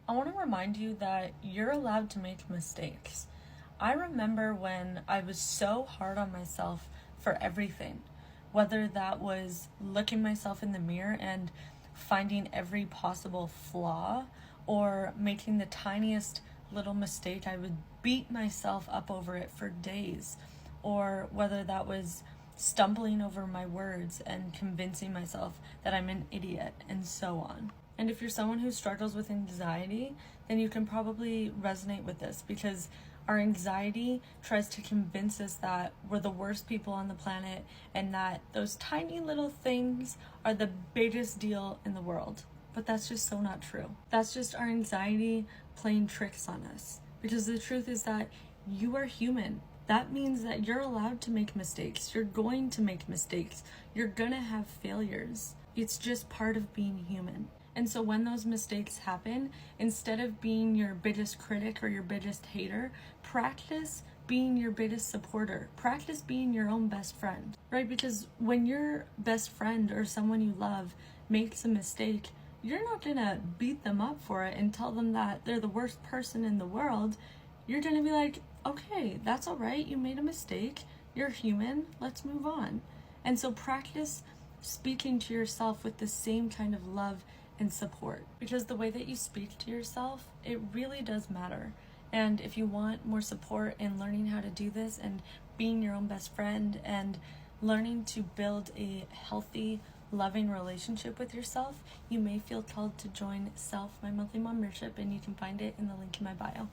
I want to remind you that you're allowed to make mistakes. I remember when I was so hard on myself for everything, whether that was looking myself in the mirror and finding every possible flaw or making the tiniest little mistake, I would beat myself up over it for days, or whether that was stumbling over my words and convincing myself that I'm an idiot, and so on. And if you're someone who struggles with anxiety, then you can probably resonate with this because our anxiety tries to convince us that we're the worst people on the planet and that those tiny little things are the biggest deal in the world. But that's just so not true. That's just our anxiety playing tricks on us. Because the truth is that you are human. That means that you're allowed to make mistakes. You're going to make mistakes. You're gonna have failures. It's just part of being human. And so when those mistakes happen, instead of being your biggest critic or your biggest hater, practice being your biggest supporter. Practice being your own best friend, right? Because when your best friend or someone you love makes a mistake, you're not gonna beat them up for it and tell them that they're the worst person in the world. You're gonna be like, okay, that's all right. You made a mistake. You're human. Let's move on. And so practice speaking to yourself with the same kind of love and support, because the way that you speak to yourself, it really does matter. And if you want more support in learning how to do this and being your own best friend and learning to build a healthy, loving relationship with yourself, you may feel called to join Self, my monthly mom membership, and you can find it in the link in my bio.